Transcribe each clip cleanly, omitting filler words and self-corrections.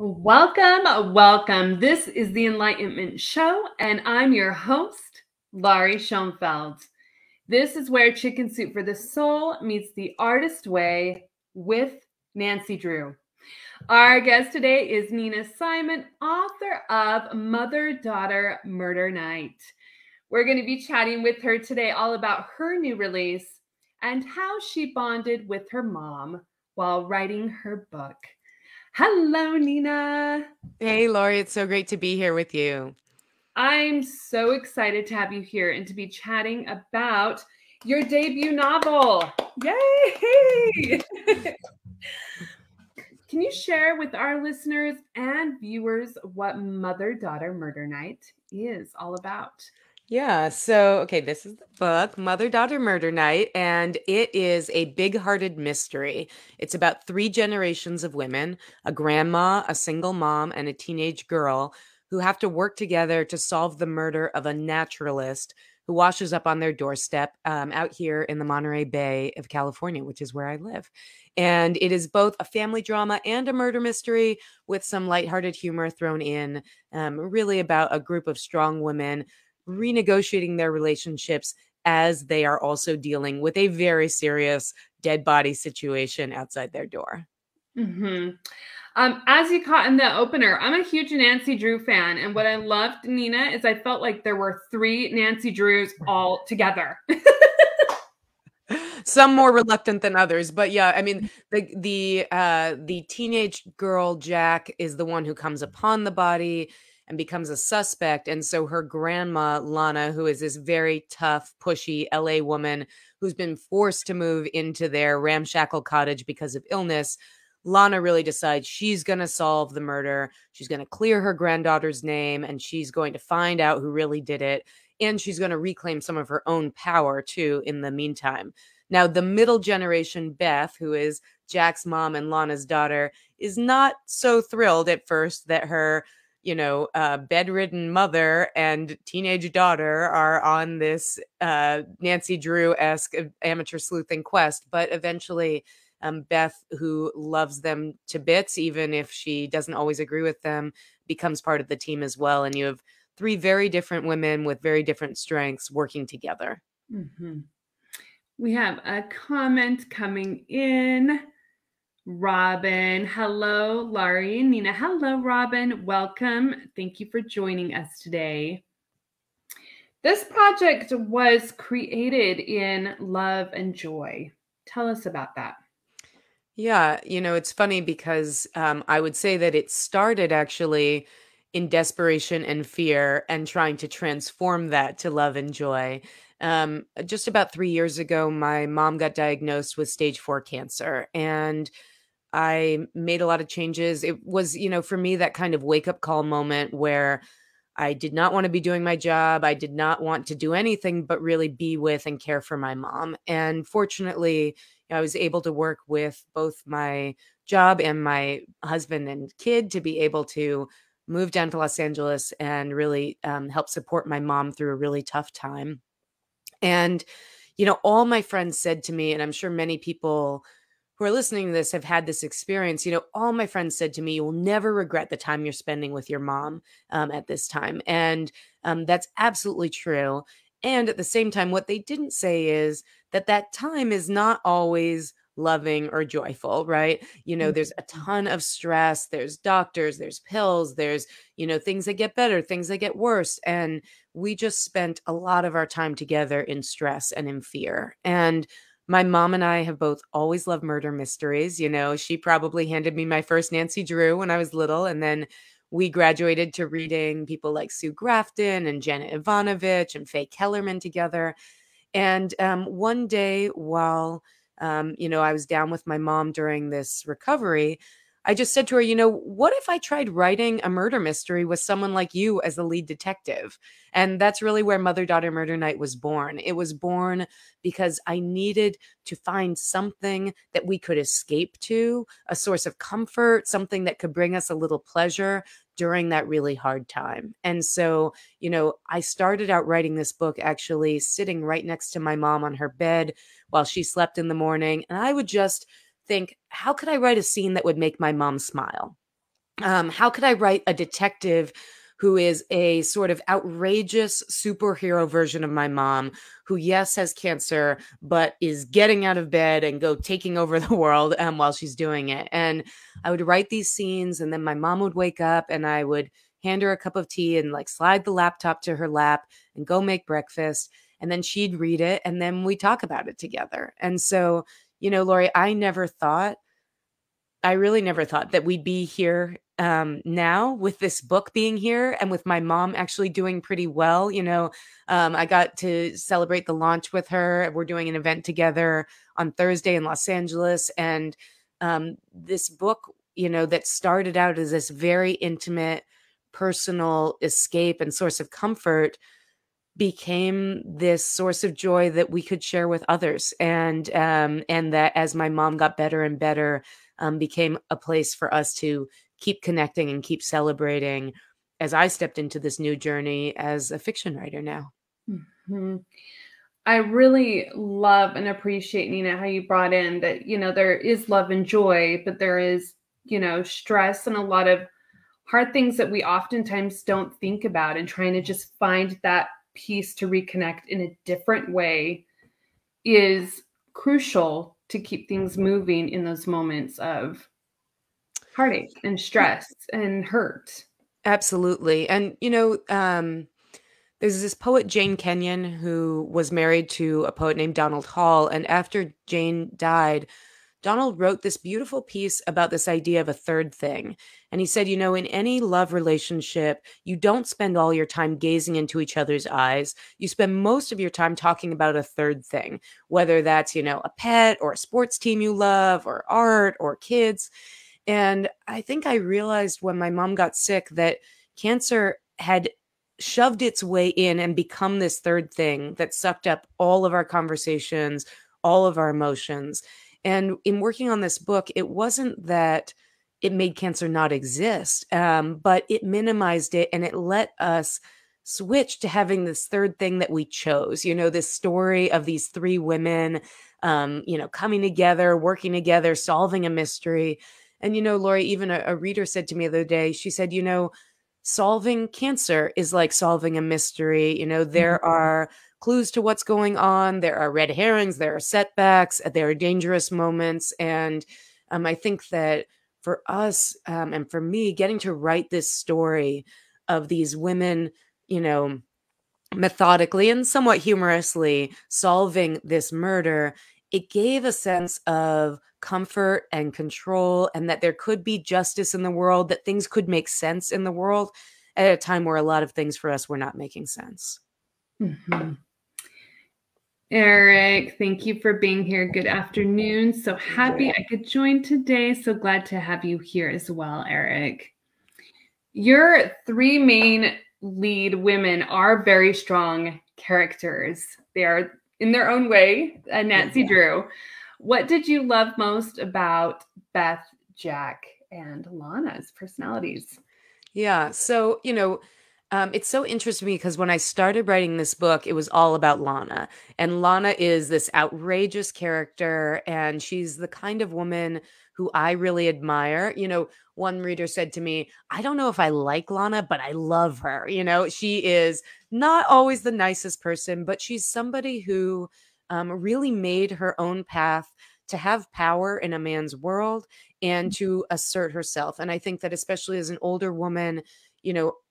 Welcome, welcome. This is the Enlightenment Show, and I'm your host, Laurie Schoenfeld. This is where Chicken Soup for the Soul meets the artist way with Nancy Drew. Our guest today is Nina Simon, author of Mother Daughter Murder Night. We're going to be chatting with her today all about her new release and how she bonded with her mom while writing her book. Hello, Nina. Hey, Lori, it's so great to be here with you. I'm so excited to have you here and to be chatting about your debut novel. Yay! Can you share with our listeners and viewers what Mother Daughter Murder Night is all about? Okay, this is the book, Mother Daughter Murder Night, and it is a big-hearted mystery. It's about three generations of women, a grandma, a single mom, and a teenage girl who have to work together to solve the murder of a naturalist who washes up on their doorstep out here in the Monterey Bay of California, which is where I live. And it is both a family drama and a murder mystery with some lighthearted humor thrown in, really about a group of strong women renegotiating their relationships as they are also dealing with a very serious dead body situation outside their door. Mm-hmm. As you caught in the opener, I'm a huge Nancy Drew fan. And what I loved, Nina, is I felt like there were three Nancy Drews all together. Some more reluctant than others, but yeah, I mean, the teenage girl Jack is the one who comes upon the body and becomes a suspect, and so her grandma Lana, who is this very tough, pushy LA woman who's been forced to move into their ramshackle cottage because of illness. Lana really decides she's going to solve the murder. She's going to clear her granddaughter's name, and she's going to find out who really did it. And she's going to reclaim some of her own power, too, in the meantime. Now, the middle generation, Beth, who is Jack's mom and Lana's daughter, is not so thrilled at first that her, bedridden mother and teenage daughter are on this Nancy Drew-esque amateur sleuthing quest. But eventually, Beth, who loves them to bits, even if she doesn't always agree with them, becomes part of the team as well. And you have three very different women with very different strengths working together. Mm-hmm. We have a comment coming in. Robin. Hello, Laurie and Nina. Hello, Robin. Welcome. Thank you for joining us today. This project was created in love and joy. Tell us about that. Yeah, it's funny because I would say that it started actually in desperation and fear and trying to transform that to love and joy. Just about 3 years ago, my mom got diagnosed with stage 4 cancer, and I made a lot of changes. It was, for me, that kind of wake up call moment where I did not want to be doing my job. I did not want to do anything but really be with and care for my mom. And fortunately, I was able to work with both my job and my husband and kid to be able to move down to Los Angeles and really help support my mom through a really tough time. And, all my friends said to me, and I'm sure many people who are listening to this have had this experience. All my friends said to me, you will never regret the time you're spending with your mom at this time. And that's absolutely true. And at the same time, what they didn't say is that that time is not always loving or joyful, right? There's a ton of stress, there's doctors, there's pills, there's, things that get better, things that get worse. And we just spent a lot of our time together in stress and in fear. And my mom and I have both always loved murder mysteries. She probably handed me my first Nancy Drew when I was little. And then we graduated to reading people like Sue Grafton and Janet Ivanovich and Faye Kellerman together. And one day while, I was down with my mom during this recovery, I just said to her, what if I tried writing a murder mystery with someone like you as the lead detective? And that's really where Mother Daughter Murder Night was born. It was born because I needed to find something that we could escape to, a source of comfort, something that could bring us a little pleasure during that really hard time. And so, I started out writing this book actually sitting right next to my mom on her bed while she slept in the morning. And I would just think, how could I write a scene that would make my mom smile? How could I write a detective who is a sort of outrageous superhero version of my mom, who, yes, has cancer, but is getting out of bed and go taking over the world while she's doing it? And I would write these scenes, and then my mom would wake up and I would hand her a cup of tea and like slide the laptop to her lap and go make breakfast. And then she'd read it and then we talk about it together. And so, Lori, I really never thought that we'd be here now with this book being here and with my mom actually doing pretty well. I got to celebrate the launch with her. We're doing an event together on Thursday in Los Angeles. And this book, that started out as this very intimate, personal escape and source of comfort became this source of joy that we could share with others. And that as my mom got better and better, became a place for us to keep connecting and keep celebrating as I stepped into this new journey as a fiction writer now. Mm-hmm. I really love and appreciate, Nina, how you brought in that, there is love and joy, but there is, stress and a lot of hard things that we oftentimes don't think about, and trying to just find that piece to reconnect in a different way is crucial to keep things moving in those moments of heartache and stress and hurt. Absolutely. And, there's this poet, Jane Kenyon, who was married to a poet named Donald Hall. And after Jane died, Donald wrote this beautiful piece about this idea of a third thing. And he said, in any love relationship, you don't spend all your time gazing into each other's eyes. You spend most of your time talking about a third thing, whether that's, a pet or a sports team you love or art or kids. And I think I realized when my mom got sick that cancer had shoved its way in and become this third thing that sucked up all of our conversations, all of our emotions. And in working on this book, it wasn't that it made cancer not exist, but it minimized it and it let us switch to having this third thing that we chose. This story of these three women, coming together, working together, solving a mystery. And, Lori, even a reader said to me the other day, she said, solving cancer is like solving a mystery. There are clues to what's going on. There are red herrings, there are setbacks, there are dangerous moments. And I think that for us and for me, getting to write this story of these women, methodically and somewhat humorously solving this murder, it gave a sense of comfort and control, and that there could be justice in the world, that things could make sense in the world at a time where a lot of things for us were not making sense. Mm-hmm. Eric, thank you for being here. Good afternoon. So happy I could join today. So glad to have you here as well, Eric. Your three main lead women are very strong characters. They are in their own way, Nancy Drew. What did you love most about Beth, Jack, and Lana's personalities? Yeah. So, it's so interesting because when I started writing this book, it was all about Lana. And Lana is this outrageous character, and she's the kind of woman who I really admire. One reader said to me, I don't know if I like Lana, but I love her. She is not always the nicest person, but she's somebody who really made her own path to have power in a man's world and to assert herself. And I think that especially as an older woman,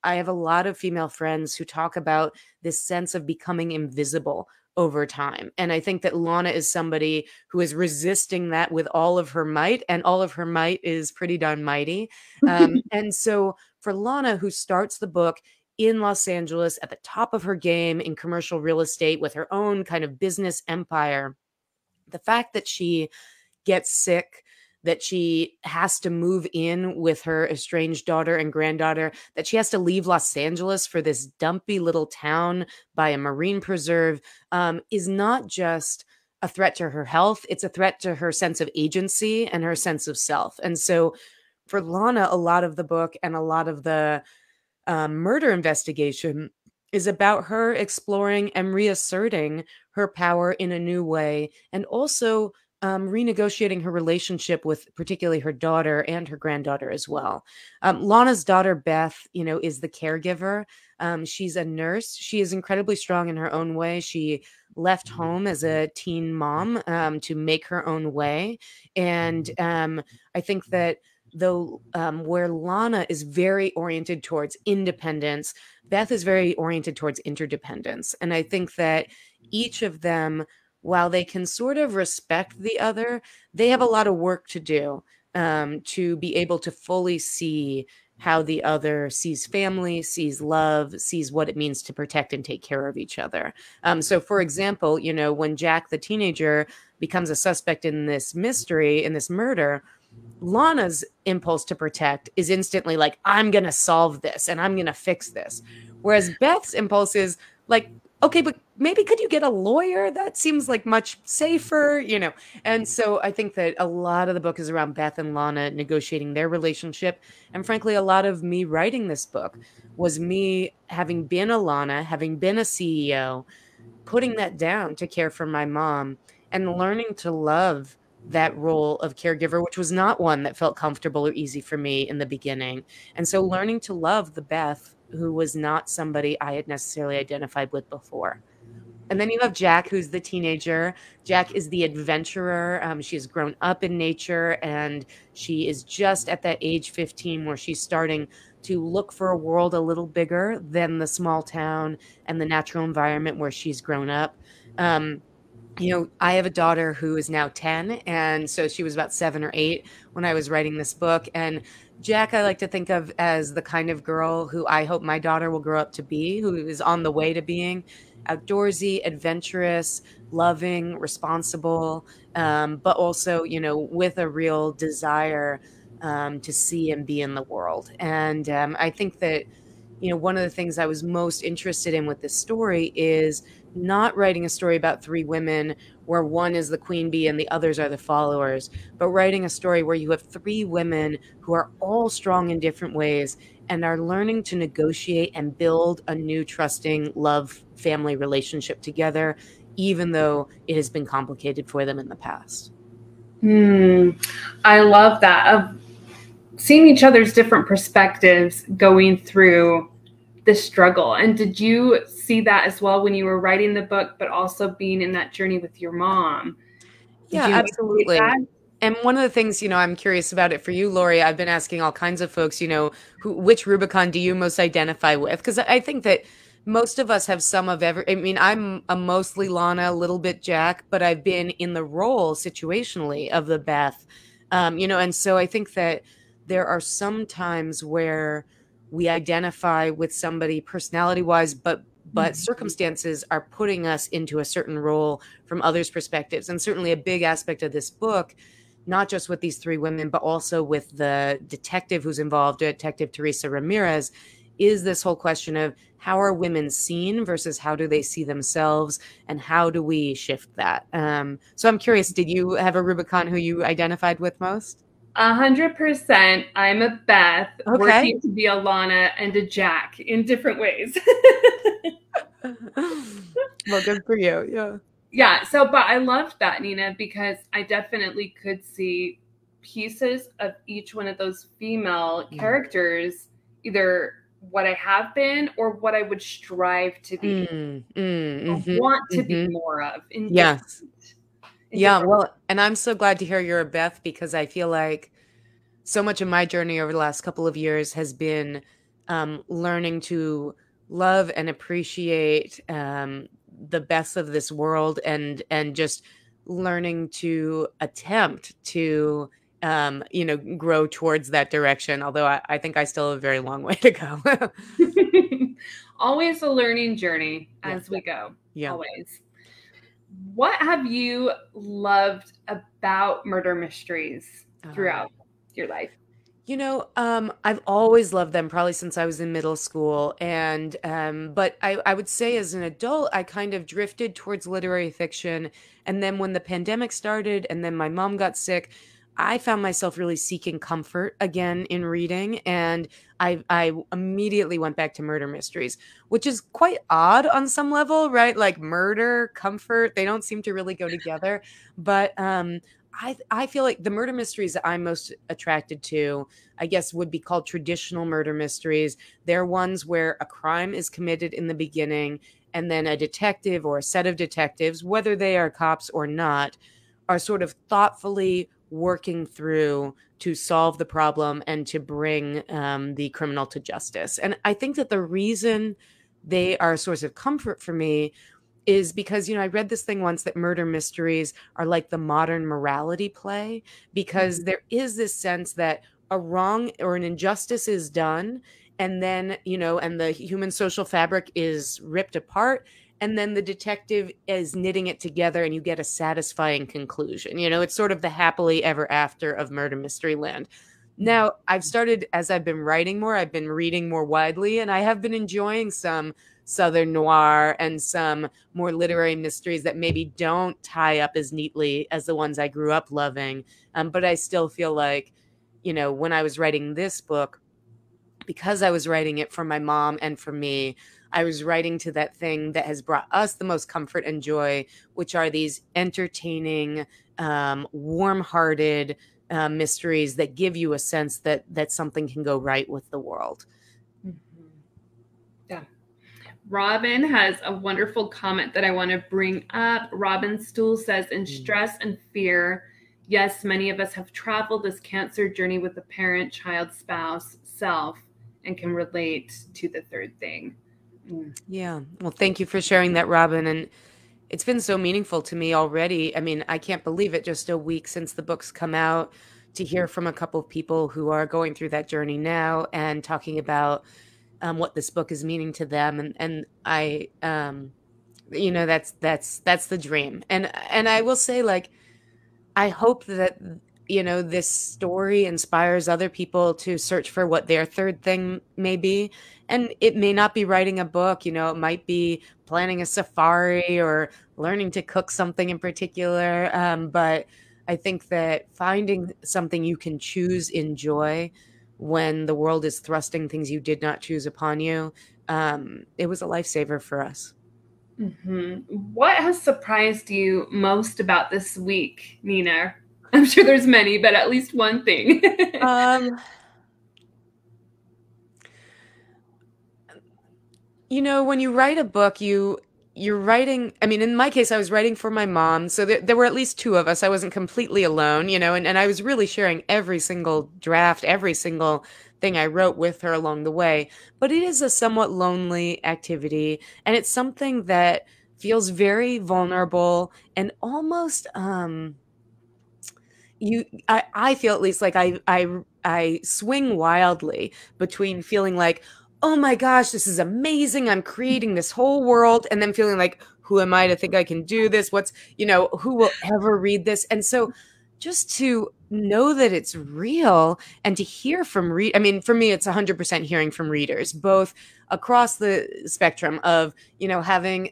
I have a lot of female friends who talk about this sense of becoming invisible over time. And I think that Lana is somebody who is resisting that with all of her might, and all of her might is pretty darn mighty. And so for Lana, who starts the book in Los Angeles at the top of her game in commercial real estate with her own kind of business empire, the fact that she gets sick, that she has to move in with her estranged daughter and granddaughter, that she has to leave Los Angeles for this dumpy little town by a marine preserve, is not just a threat to her health. It's a threat to her sense of agency and her sense of self. And so for Lana, a lot of the book and a lot of the murder investigation is about her exploring and reasserting her power in a new way, and also renegotiating her relationship with particularly her daughter and her granddaughter as well. Lana's daughter, Beth, is the caregiver. She's a nurse. She is incredibly strong in her own way. She left home as a teen mom to make her own way. And I think that though where Lana is very oriented towards independence, Beth is very oriented towards interdependence. And I think that each of them, while they can sort of respect the other, they have a lot of work to do to be able to fully see how the other sees family, sees love, sees what it means to protect and take care of each other. So, for example, when Jack, the teenager, becomes a suspect in this mystery, in this murder, Lana's impulse to protect is instantly like, I'm going to solve this and I'm going to fix this. Whereas Beth's impulse is like, okay, but maybe could you get a lawyer? That seems like much safer, And so I think that a lot of the book is around Beth and Lana negotiating their relationship. And frankly, a lot of me writing this book was me having been a Lana, having been a CEO, putting that down to care for my mom and learning to love that role of caregiver, which was not one that felt comfortable or easy for me in the beginning. And so learning to love the Beth, who was not somebody I had necessarily identified with before. And then you have Jack, who's the teenager. Jack is the adventurer. She has grown up in nature, and she is just at that age 15 where she's starting to look for a world a little bigger than the small town and the natural environment where she's grown up. I have a daughter who is now 10, and so she was about 7 or 8 when I was writing this book. And Jack, I like to think of as the kind of girl who I hope my daughter will grow up to be, who is on the way to being outdoorsy, adventurous, loving, responsible, but also, with a real desire to see and be in the world. And I think that, one of the things I was most interested in with this story is not writing a story about 3 women where one is the queen bee and the others are the followers, but writing a story where you have 3 women who are all strong in different ways and are learning to negotiate and build a new trusting love family relationship together, even though it has been complicated for them in the past. I love that, of seeing each other's different perspectives going through the struggle. And did you see that as well when you were writing the book, but also being in that journey with your mom? Yeah, absolutely. And one of the things, I'm curious about it for you, Lori, I've been asking all kinds of folks, which Rubicon do you most identify with? Because I think that most of us have some of every, I'm a mostly Lana, a little bit Jack, but I've been in the role situationally of the Beth, and so I think that there are some times where we identify with somebody personality-wise, but circumstances are putting us into a certain role from others' perspectives. And certainly a big aspect of this book, not just with these 3 women, but also with the detective who's involved, Detective Teresa Ramirez, is this whole question of how are women seen versus how do they see themselves, and how do we shift that? So I'm curious, did you have a Rubicon who you identified with most? 100%. I'm a Beth, okay, working to be a Lana and a Jack in different ways. Well, good for you. Yeah. Yeah. So, but I loved that, Nina, because I definitely could see pieces of each one of those female characters, either what I have been or what I would strive to be, want to be more of. Yes. Yeah. Well, and I'm so glad to hear you're a Beth, because I feel like so much of my journey over the last couple of years has been learning to love and appreciate the Beths of this world, and just learning to attempt to grow towards that direction. Although I think I still have a very long way to go. Always a learning journey as we go. Yeah. Always. What have you loved about murder mysteries throughout your life? I've always loved them, probably since I was in middle school. And but I would say as an adult, I kind of drifted towards literary fiction. And then when the pandemic started and then my mom got sick, I found myself really seeking comfort again in reading, and I immediately went back to murder mysteries, which is quite odd on some level, right? Like murder, comfort, they don't seem to really go together. But I feel like the murder mysteries that I'm most attracted to, I guess, would be called traditional murder mysteries. They're ones where a crime is committed in the beginning, and then a detective or a set of detectives, whether they are cops or not, are sort of thoughtfully working through to solve the problem and to bring the criminal to justice. And I think that the reason they are a source of comfort for me is because, I read this thing once that murder mysteries are like the modern morality play, because there is this sense that a wrong or an injustice is done, and then, and the human social fabric is ripped apart, and then the detective is knitting it together and you get a satisfying conclusion. It's sort of the happily ever after of murder mystery land. Now, I've started, as I've been writing more, I've been reading more widely, and I have been enjoying some Southern noir and some more literary mysteries that maybe don't tie up as neatly as the ones I grew up loving. But I still feel like, when I was writing this book, because I was writing it for my mom and for me, I was writing to that thing that has brought us the most comfort and joy, which are these entertaining, warm-hearted mysteries that give you a sense that something can go right with the world. Mm-hmm. Yeah. Robin has a wonderful comment that I want to bring up. Robin Stool says, in stress and fear, yes, many of us have traveled this cancer journey with a parent, child, spouse, self, and can relate to the third thing. Yeah. Well, thank you for sharing that, Robin. And it's been so meaningful to me already. I mean, I can't believe it, just a week since the book's come out, to hear from a couple of people who are going through that journey now and talking about what this book is meaning to them. And I, that's the dream. And I will say, like, I hope that, this story inspires other people to search for what their third thing may be. And it may not be writing a book, it might be planning a safari or learning to cook something in particular. But I think that finding something you can choose in joy when the world is thrusting things you did not choose upon you, it was a lifesaver for us. Mm-hmm. What has surprised you most about this week, Nina? I'm sure there's many, but at least one thing. When you write a book, you're writing, I mean, in my case, I was writing for my mom. So there were at least two of us. I wasn't completely alone, and I was really sharing every single draft, every single thing I wrote with her along the way. But it is a somewhat lonely activity, and it's something that feels very vulnerable and almost, I feel at least like I swing wildly between feeling like, oh my gosh, this is amazing, I'm creating this whole world, and then feeling like, who am I to think I can do this? Who will ever read this? And so just to know that it's real and to hear from I mean, for me, it's 100% hearing from readers, both across the spectrum of, having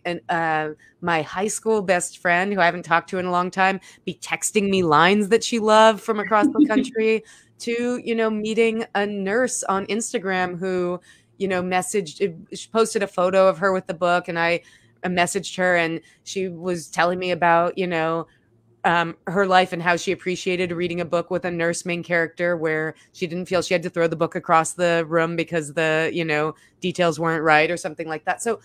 my high school best friend who I haven't talked to in a long time be texting me lines that she loved from across the country to, meeting a nurse on Instagram who, she posted a photo of her with the book, and I messaged her, and she was telling me about, her life and how she appreciated reading a book with a nurse main character where she didn't feel she had to throw the book across the room because the, details weren't right or something like that. So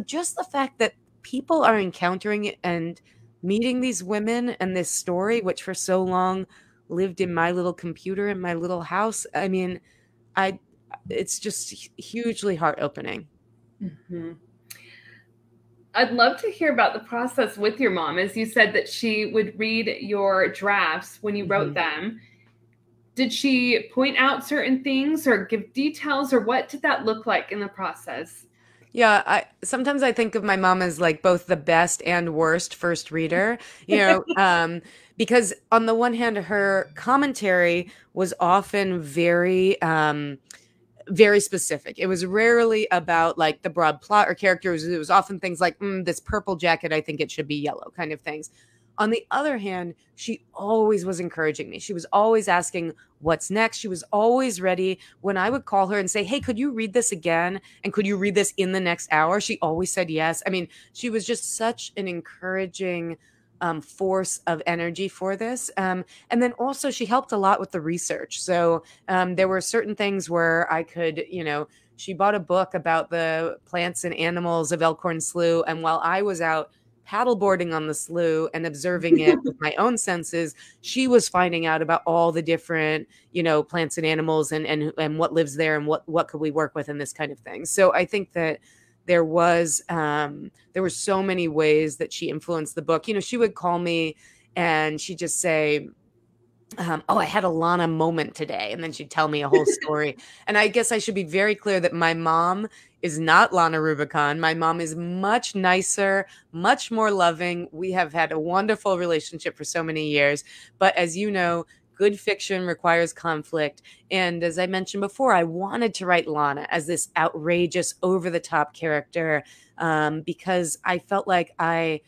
just the fact that people are encountering it and meeting these women and this story, which for so long lived in my little computer in my little house. I mean, it's just hugely heart opening. Mm-hmm. I'd love to hear about the process with your mom. As you said that she would read your drafts when you wrote them. Did she point out certain things or give details, or what did that look like in the process? Yeah, sometimes I think of my mom as like both the best and worst first reader, because on the one hand, her commentary was often very, very specific. It was rarely about like the broad plot or characters. It was often things like, this purple jacket, I think it should be yellow, kind of things. On the other hand, she always was encouraging me. She was always asking what's next. She was always ready. When I would call her and say, hey, could you read this again? And could you read this in the next hour? She always said yes. I mean, she was just such an encouraging force of energy for this. And then also she helped a lot with the research. So there were certain things where I could, she bought a book about the plants and animals of Elkhorn Slough. And while I was out paddleboarding on the slough and observing it with my own senses, she was finding out about all the different, plants and animals and what lives there and what could we work with and this kind of thing. So I think that there were so many ways that she influenced the book. She would call me and she'd just say, oh, I had a Lana moment today. And then she'd tell me a whole story. And I guess I should be very clear that my mom is not Lana Rubicon. My mom is much nicer, much more loving. We have had a wonderful relationship for so many years. But as you know, good fiction requires conflict. And as I mentioned before, I wanted to write Lana as this outrageous, over-the-top character because I felt like I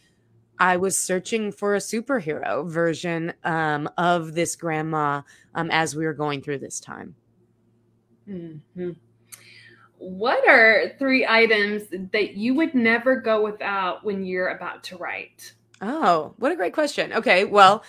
was searching for a superhero version of this grandma as we were going through this time. Mm-hmm. What are 3 items that you would never go without when you're about to write? Oh, what a great question. Okay, well,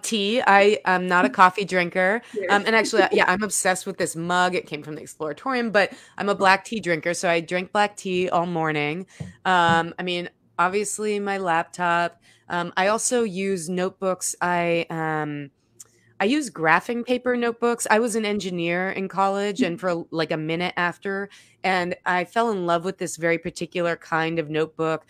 tea. I am not a coffee drinker. And actually, yeah, I'm obsessed with this mug. It came from the Exploratorium, but I'm a black tea drinker, so I drink black tea all morning. I mean, obviously my laptop. I also use notebooks. I use graphing paper notebooks. I was an engineer in college and for like a minute after, and I fell in love with this very particular kind of notebook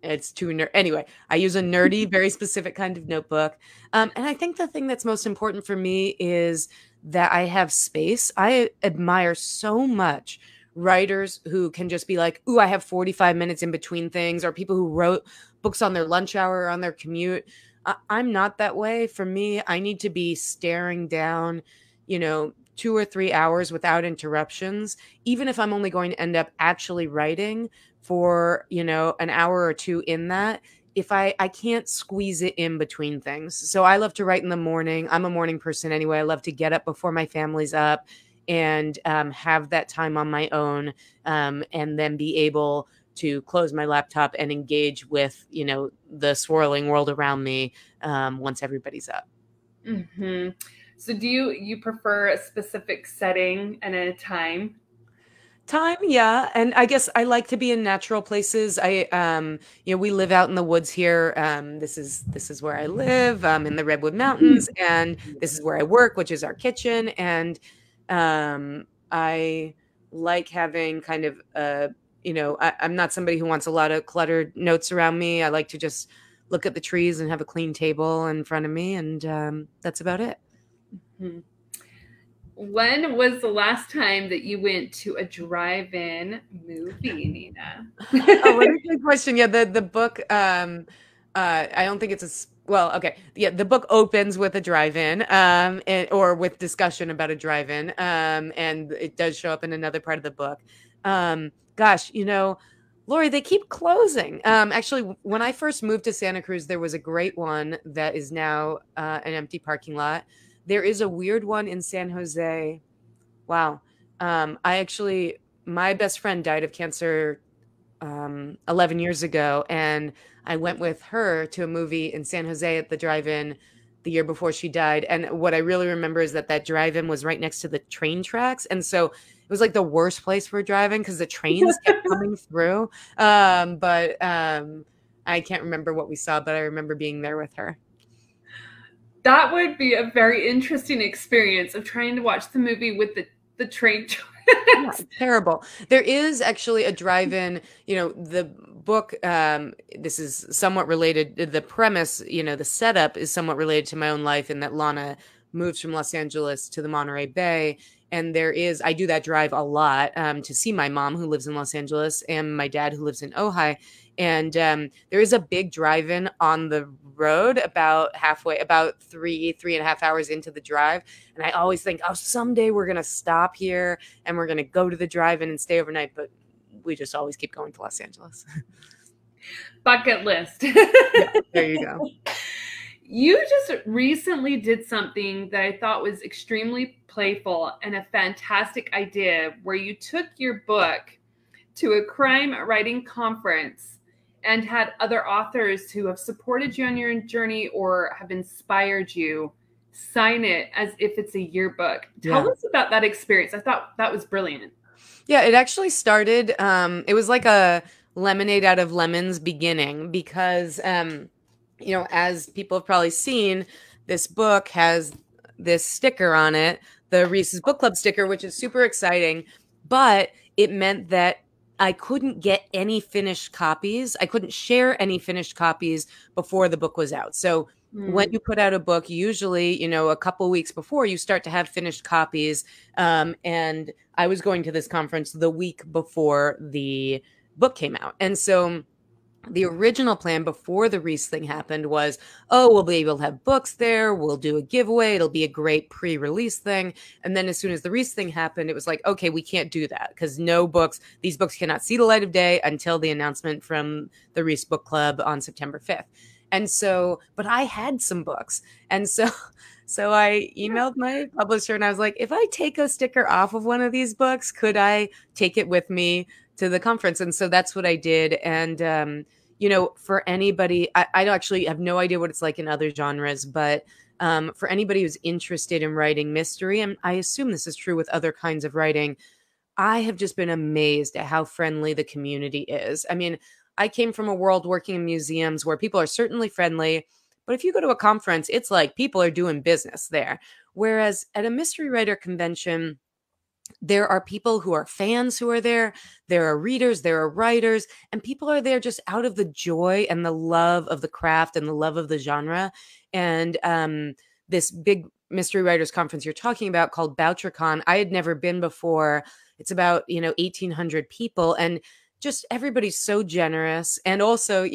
it's too anyway, I use a nerdy, very specific kind of notebook. And I think the thing that's most important for me is that I have space. I admire so much writers who can just be like, ooh, I have 45 minutes in between things, or people who wrote books on their lunch hour or on their commute. I'm not that way. For me, I need to be staring down, 2 or 3 hours without interruptions, even if I'm only going to end up actually writing for, an hour or 2 in that. If I can't squeeze it in between things. So I love to write in the morning. I'm a morning person anyway. I love to get up before my family's up and have that time on my own and then be able to close my laptop and engage with, the swirling world around me once everybody's up. Mm-hmm. So do you prefer a specific setting and a time? Time, yeah. And I guess I like to be in natural places. We live out in the woods here. This is where I live, in the Redwood Mountains, and this is where I work, which is our kitchen. And I like having kind of I'm not somebody who wants a lot of cluttered notes around me. I like to just look at the trees and have a clean table in front of me, and that's about it. Mm-hmm. When was the last time that you went to a drive-in movie, Nina? Oh, what a good question. Yeah, the book, I don't think it's okay. Yeah, the book opens with a drive-in, or with discussion about a drive-in, and it does show up in another part of the book. Gosh, Lori, they keep closing. Actually, when I first moved to Santa Cruz, there was a great one that is now an empty parking lot. There is a weird one in San Jose. Wow. My best friend died of cancer 11 years ago, and I went with her to a movie in San Jose at the drive-in the year before she died. And what I really remember is that drive-in was right next to the train tracks. And so it was like the worst place for driving because the trains kept coming through. But I can't remember what we saw, but I remember being there with her. That would be a very interesting experience of trying to watch the movie with the train tracks. Yeah, terrible. There is actually a drive-in, the book, this is somewhat related. The premise, the setup is somewhat related to my own life in that Lana moved from Los Angeles to the Monterey Bay. And I do that drive a lot to see my mom who lives in Los Angeles and my dad who lives in Ojai. And there is a big drive-in on the road about 3.5 hours into the drive. And I always think, oh, someday we're going to stop here and we're going to go to the drive-in and stay overnight. But we just always keep going to Los Angeles. Bucket list. Yeah, there you go. You just recently did something that I thought was extremely playful and a fantastic idea where you took your book to a crime writing conference and had other authors who have supported you on your journey or have inspired you sign it as if it's a yearbook. Tell Yeah. us about that experience. I thought that was brilliant. Yeah, it actually started, it was like a lemonade out of lemons beginning because, as people have probably seen, this book has this sticker on it, the Reese's Book Club sticker, which is super exciting, but it meant that I couldn't get any finished copies. I couldn't share any finished copies before the book was out. So when you put out a book, usually, a couple weeks before, you start to have finished copies. And I was going to this conference the week before the book came out. And so the original plan before the Reese thing happened was, oh, we'll be able to have books there. We'll do a giveaway. It'll be a great pre-release thing. And then as soon as the Reese thing happened, it was like, okay, we can't do that because these books cannot see the light of day until the announcement from the Reese Book Club on September 5th. And so, but I had some books. And so I emailed my publisher and I was like, if I take a sticker off of one of these books, could I take it with me to the conference? And so that's what I did. And, for anybody, I actually have no idea what it's like in other genres, but for anybody who's interested in writing mystery, and I assume this is true with other kinds of writing, I have just been amazed at how friendly the community is. I mean, I came from a world working in museums where people are certainly friendly, but if you go to a conference, it's like people are doing business there. Whereas at a mystery writer convention, there are people who are fans who are there. There are readers, there are writers, and people are there just out of the joy and the love of the craft and the love of the genre. And this big mystery writers conference you're talking about called BoucherCon, I had never been before. It's about, 1,800 people, and just everybody's so generous. And also,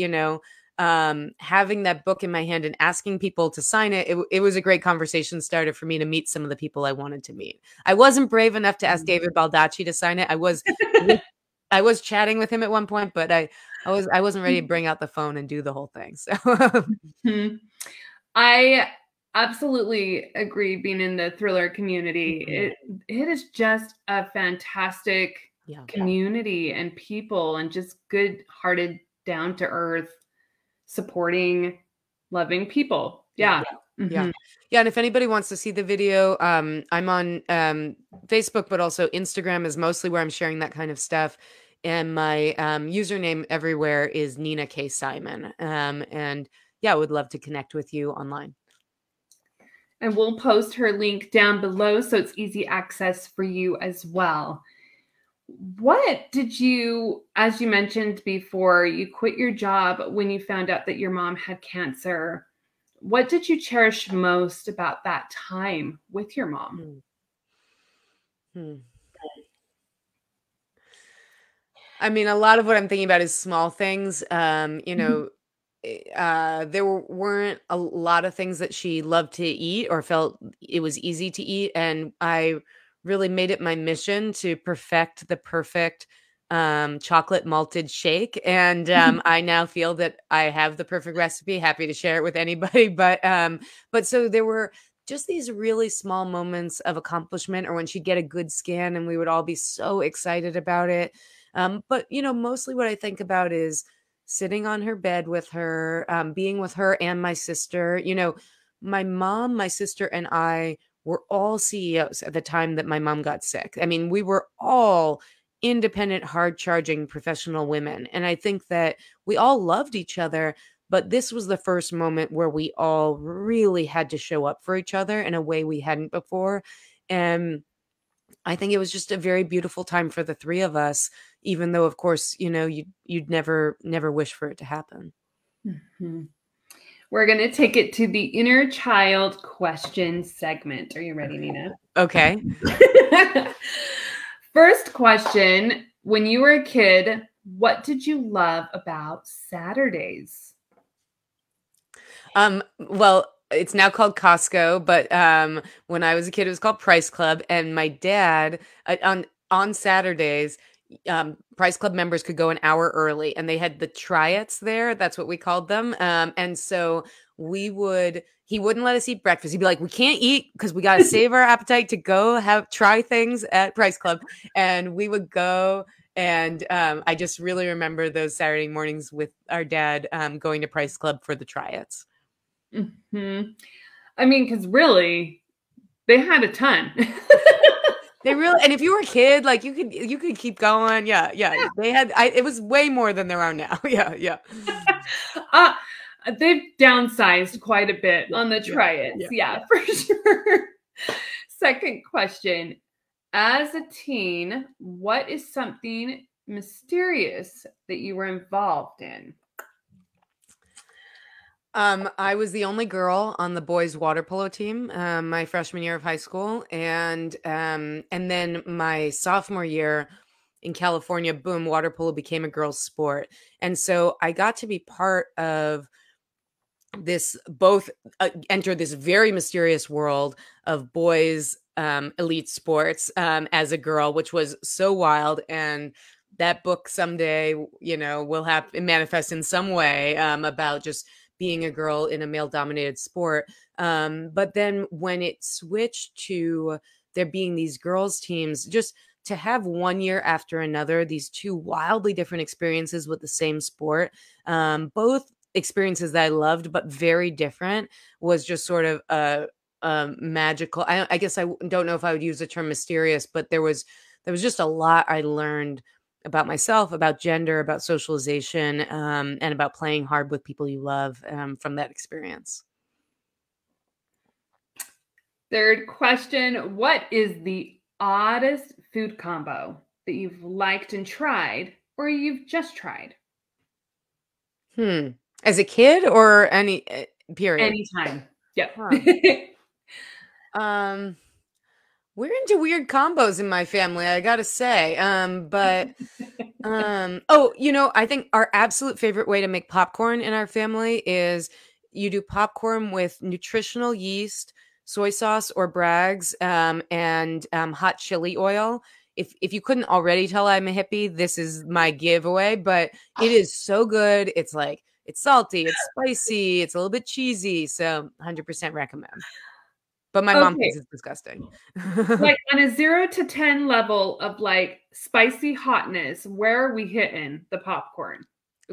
having that book in my hand and asking people to sign it was a great conversation starter for me to meet some of the people I wanted to meet. I wasn't brave enough to ask David Baldacci to sign it. I was chatting with him at one point, but I wasn't ready to bring out the phone and do the whole thing. So I absolutely agree. Being in the thriller community, it is just a fantastic community and people and just good-hearted, down-to-earth, supporting, loving people. Yeah. Yeah. And if anybody wants to see the video, I'm on Facebook, but also Instagram is mostly where I'm sharing that kind of stuff. And my username everywhere is Nina K. Simon. And I would love to connect with you online. And we'll post her link down below so it's easy access for you as well. What did you, as you mentioned before, you quit your job when you found out that your mom had cancer. What did you cherish most about that time with your mom? I mean, a lot of what I'm thinking about is small things. There weren't a lot of things that she loved to eat or felt it was easy to eat. And I really made it my mission to perfect the perfect chocolate malted shake. And I now feel that I have the perfect recipe, happy to share it with anybody. But so there were just these really small moments of accomplishment, or when she'd get a good scan and we would all be so excited about it. But mostly what I think about is sitting on her bed with her, being with her and my sister. My mom, my sister, and I were all CEOs at the time that my mom got sick. I mean, we were all independent, hard-charging professional women. And I think that we all loved each other, but this was the first moment where we all really had to show up for each other in a way we hadn't before. And I think it was just a very beautiful time for the three of us, even though, of course, you'd never wish for it to happen. Mm-hmm. We're going to take it to the inner child question segment. Are you ready, Nina? Okay. First question. When you were a kid, what did you love about Saturdays? Well, it's now called Costco, but when I was a kid, it was called Price Club. And my dad, on Saturdays, Price Club members could go an hour early, and they had the tryouts there. That's what we called them. And so he wouldn't let us eat breakfast. He'd be like, we can't eat because we got to save our appetite to go try things at Price Club. And we would go. And I just really remember those Saturday mornings with our dad going to Price Club for the tryouts. Mm-hmm. I mean, because really, they had a ton. They really, and if you were a kid, like you could keep going. Yeah. They had, it was way more than there are now. Yeah. They've downsized quite a bit on the tryouts. Yeah, for sure. Second question. As a teen, what is something mysterious that you were involved in? I was the only girl on the boys water polo team, my freshman year of high school. And then my sophomore year in California, boom, water polo became a girls' sport. And so I got to be part of this, both enter this very mysterious world of boys elite sports as a girl, which was so wild. And that book someday, will have it manifest in some way about just being a girl in a male dominated sport. But then when it switched to there being these girls teams, just to have one year after another, these two wildly different experiences with the same sport, both experiences that I loved, but very different, was just sort of a magical. I guess I don't know if I would use the term mysterious, but there was just a lot I learned about myself, about gender, about socialization, and about playing hard with people you love from that experience. Third question. What is the oddest food combo that you've liked and tried, or you've just tried? As a kid or any period? Anytime. Yep. We're into weird combos in my family, I gotta say. I think our absolute favorite way to make popcorn in our family is you do popcorn with nutritional yeast, soy sauce or Bragg's, and hot chili oil. If you couldn't already tell I'm a hippie, this is my giveaway, but it is so good. It's like, it's salty, it's spicy, it's a little bit cheesy. So 100% recommend. But my mom thinks it's disgusting. Like on a 0 to 10 level of like spicy hotness, where are we hitting the popcorn?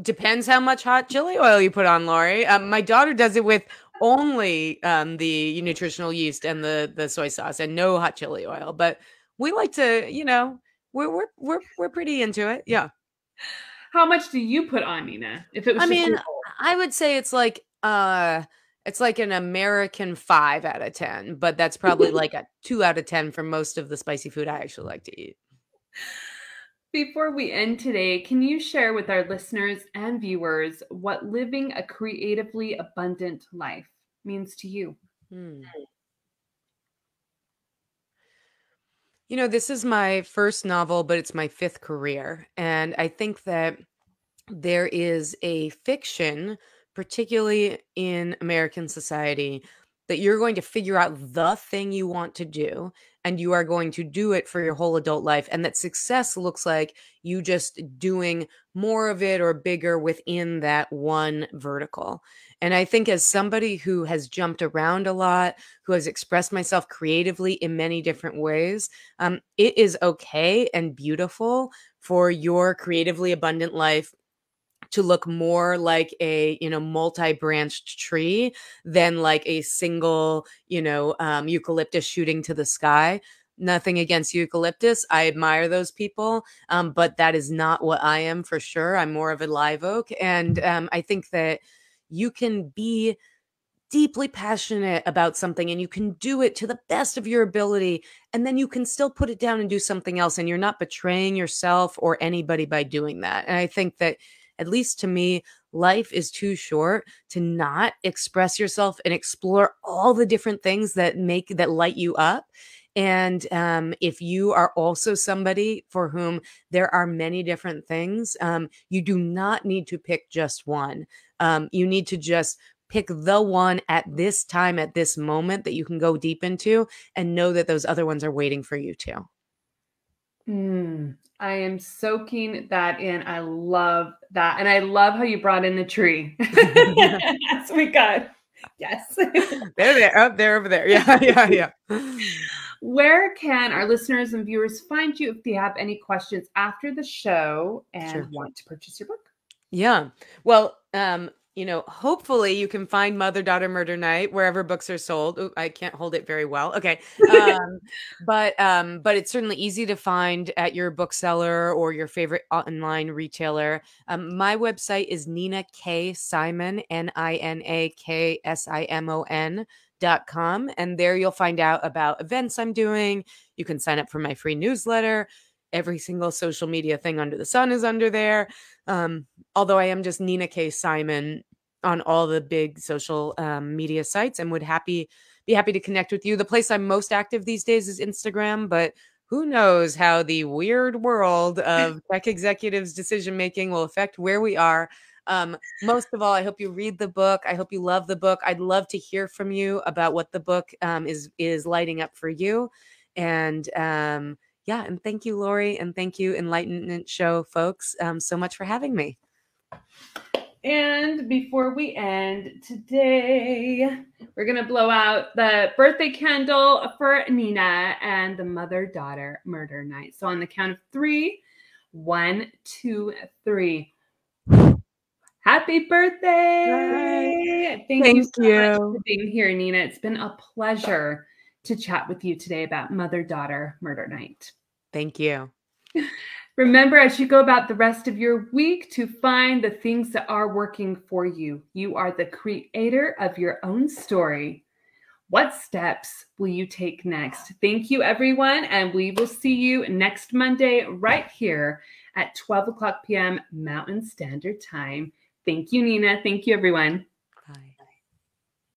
Depends how much hot chili oil you put on, Lori. My daughter does it with only the nutritional yeast and the soy sauce and no hot chili oil. But we like to, we're pretty into it. Yeah. How much do you put on, Nina? If it was, I would say it's like an American 5 out of 10, but that's probably like a 2 out of 10 for most of the spicy food I actually like to eat. Before we end today, can you share with our listeners and viewers what living a creatively abundant life means to you? This is my first novel, but it's my 5th career. And I think that there is a fiction, particularly in American society, that you're going to figure out the thing you want to do, and you are going to do it for your whole adult life. And that success looks like you just doing more of it or bigger within that one vertical. And I think as somebody who has jumped around a lot, who has expressed myself creatively in many different ways, it is okay and beautiful for your creatively abundant life to look more like a, multi-branched tree than like a single, eucalyptus shooting to the sky. Nothing against eucalyptus. I admire those people. But that is not what I am for sure. I'm more of a live oak. And I think that you can be deeply passionate about something and you can do it to the best of your ability. And then you can still put it down and do something else. And you're not betraying yourself or anybody by doing that. And I think that, at least to me, life is too short to not express yourself and explore all the different things that light you up. And if you are also somebody for whom there are many different things, you do not need to pick just one. You need to just pick the one at this time, at this moment that you can go deep into and know that those other ones are waiting for you too. I am soaking that in. I love that. And I love how you brought in the tree. Yes, we got. Yes. There, up there, over there. Yeah. Where can our listeners and viewers find you if they have any questions after the show and want to purchase your book? Yeah. Well, hopefully you can find Mother, Daughter, Murder Night wherever books are sold. Ooh, I can't hold it very well. Okay. But it's certainly easy to find at your bookseller or your favorite online retailer. My website is Nina K. Simon, NinaKSimon.com. And there you'll find out about events I'm doing. You can sign up for my free newsletter. Every single social media thing under the sun is under there. Although I am just Nina K. Simon on all the big social media sites, and would be happy to connect with you. The place I'm most active these days is Instagram, but who knows how the weird world of tech executives' decision-making will affect where we are. Most of all, I hope you read the book. I hope you love the book. I'd love to hear from you about what the book is lighting up for you. And yeah, and thank you, Lori, and thank you, Enlightenment Show folks, so much for having me. And before we end today, we're going to blow out the birthday candle for Nina and the Mother-Daughter Murder Night. So on the count of 3, 1, 2, 3. Happy birthday! Thank you so much for being here, Nina. It's been a pleasure to chat with you today about Mother-Daughter Murder Night. Thank you. Remember, as you go about the rest of your week, to find the things that are working for you. You are the creator of your own story. What steps will you take next? Thank you, everyone, and we will see you next Monday right here at 12 o'clock p.m. Mountain Standard Time. Thank you, Nina. Thank you, everyone.